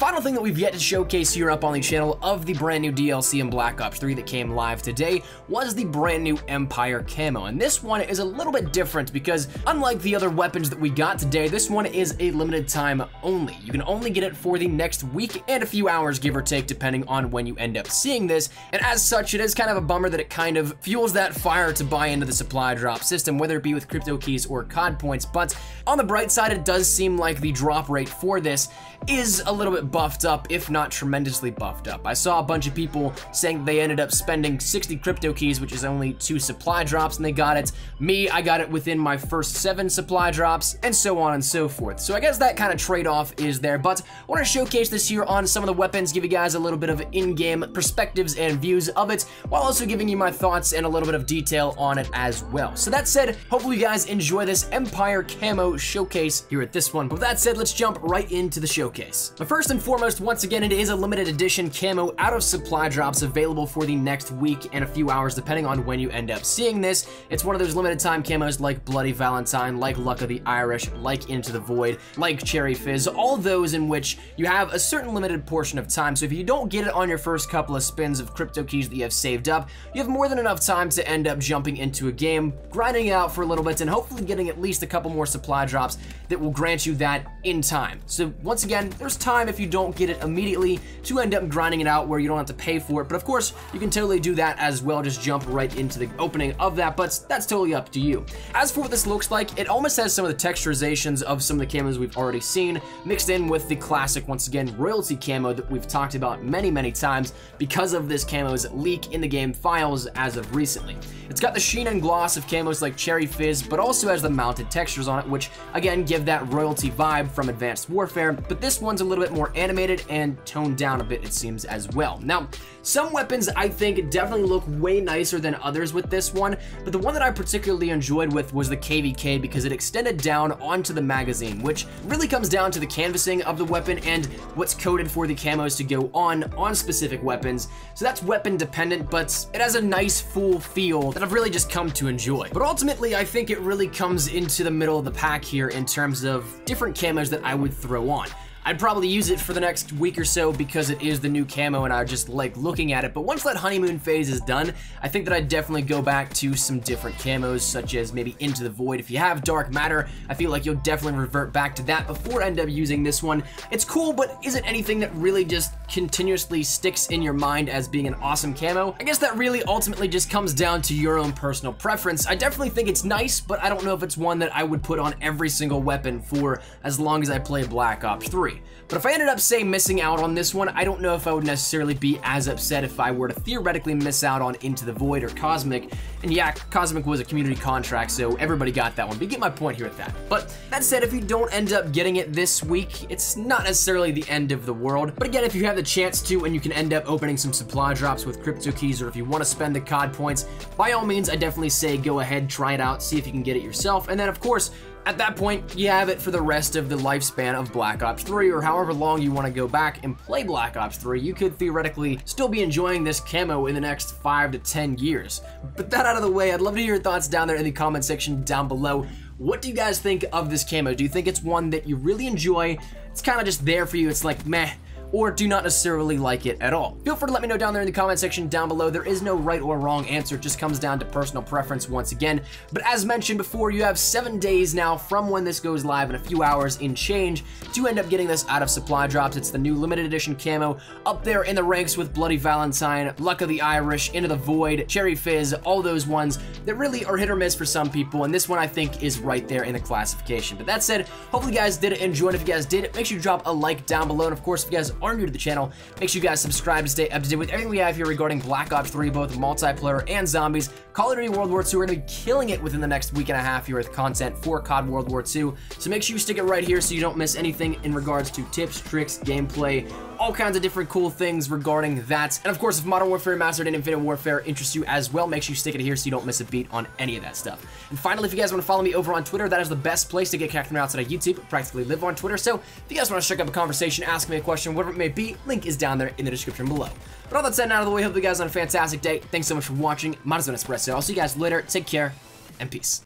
final thing that we've yet to showcase here up on the channel of the brand new DLC in Black Ops 3 that came live today was the brand new Empire Camo. And this one is a little bit different because unlike the other weapons that we got today, this one is a limited time only. You can only get it for the next week and a few hours, give or take, depending on when you end up seeing this. And as such, it is kind of a bummer that it kind of fuels that fire to buy into the supply drop system, whether it be with crypto keys or COD points. But on the bright side, it does seem like the drop rate for this is a little bit buffed up, if not tremendously buffed up. I saw a bunch of people saying they ended up spending 60 crypto keys, which is only 2 supply drops, and they got it. Me, I got it within my first 7 supply drops, and so on and so forth. So I guess that kind of trade-off is there, but I want to showcase this here on some of the weapons, give you guys a little bit of in-game perspectives and views of it, while also giving you my thoughts and a little bit of detail on it as well. So that said, hopefully you guys enjoy this Empire Camo showcase here at this one. But with that said, let's jump right into the showcase. But first and foremost, once again, it is a limited edition camo out of supply drops available for the next week and a few hours, depending on when you end up seeing this. It's one of those limited time camos like Bloody Valentine, like Luck of the Irish, like Into the Void, like Cherry Fizz, all those in which you have a certain limited portion of time. So if you don't get it on your first couple of spins of crypto keys that you have saved up, you have more than enough time to end up jumping into a game, grinding it out for a little bit, and hopefully getting at least a couple more supply drops that will grant you that in time. So once again, there's time if you don't get it immediately to end up grinding it out where you don't have to pay for it, but of course you can totally do that as well, just jump right into the opening of that, but that's totally up to you. As for what this looks like, it almost has some of the texturizations of some of the camos we've already seen, mixed in with the classic, once again, royalty camo that we've talked about many times because of this camo's leak in the game files as of recently. It's got the sheen and gloss of camos like Cherry Fizz, but also has the mounted textures on it, which again give that royalty vibe from Advanced Warfare, but this one's a little bit more animated and toned down a bit, it seems, as well. Now, some weapons I think definitely look way nicer than others with this one, but the one that I particularly enjoyed with was the KVK because it extended down onto the magazine, which really comes down to the canvassing of the weapon and what's coded for the camos to go on specific weapons. So that's weapon dependent, but it has a nice full feel that I've really just come to enjoy. But ultimately, I think it really comes into the middle of the pack here in terms of different camos that I would throw on. I'd probably use it for the next week or so because it is the new camo and I just like looking at it, but once that honeymoon phase is done, I think that I'd definitely go back to some different camos, such as maybe Into the Void. If you have Dark Matter, I feel like you'll definitely revert back to that before end up using this one. It's cool, but isn't anything that really just continuously sticks in your mind as being an awesome camo. I guess that really ultimately just comes down to your own personal preference. I definitely think it's nice, but I don't know if it's one that I would put on every single weapon for as long as I play Black Ops 3. But if I ended up, say, missing out on this one, I don't know if I would necessarily be as upset if I were to theoretically miss out on Into the Void or Cosmic. And yeah, Cosmic was a community contract, so everybody got that one, but you get my point here with that. But that said, if you don't end up getting it this week, it's not necessarily the end of the world. But again, if you have the chance to and you can end up opening some supply drops with crypto keys, or if you want to spend the COD points, by all means, I definitely say go ahead, try it out, see if you can get it yourself. And then, of course, at that point, you have it for the rest of the lifespan of Black Ops 3, or however long you want to go back and play Black Ops 3. You could theoretically still be enjoying this camo in the next 5 to 10 years. But that out of the way, I'd love to hear your thoughts down there in the comment section down below. What do you guys think of this camo? Do you think it's one that you really enjoy? It's kind of just there for you, it's like meh, or do not necessarily like it at all? Feel free to let me know down there in the comment section down below. There is no right or wrong answer, it just comes down to personal preference once again. But as mentioned before, you have 7 days now from when this goes live in a few hours in change to end up getting this out of supply drops. It's the new limited edition camo up there in the ranks with Bloody Valentine, Luck of the Irish, Into the Void, Cherry Fizz, all those ones that really are hit or miss for some people, and this one I think is right there in the classification. But that said, hopefully you guys did enjoy it. If you guys did, make sure you drop a like down below, and of course, if you guys are new to the channel, make sure you guys subscribe to stay up to date with everything we have here regarding Black Ops 3, both multiplayer and zombies. Call of Duty World War II, we're going to be killing it within the next week and a half here with content for COD World War II, so make sure you stick it right here so you don't miss anything in regards to tips, tricks, gameplay, all kinds of different cool things regarding that. And of course, if Modern Warfare Remastered and Infinite Warfare interests you as well, make sure you stick it here so you don't miss a beat on any of that stuff. And finally, if you guys want to follow me over on Twitter, that is the best place to get connected from outside of YouTube. I practically live on Twitter, so if you guys want to strike up a conversation, ask me a question, whatever it may be, link is down there in the description below. But all that said and out of the way, hope you guys are on a fantastic day. Thanks so much for watching. Mine has been Espresso. I'll see you guys later. Take care, and peace.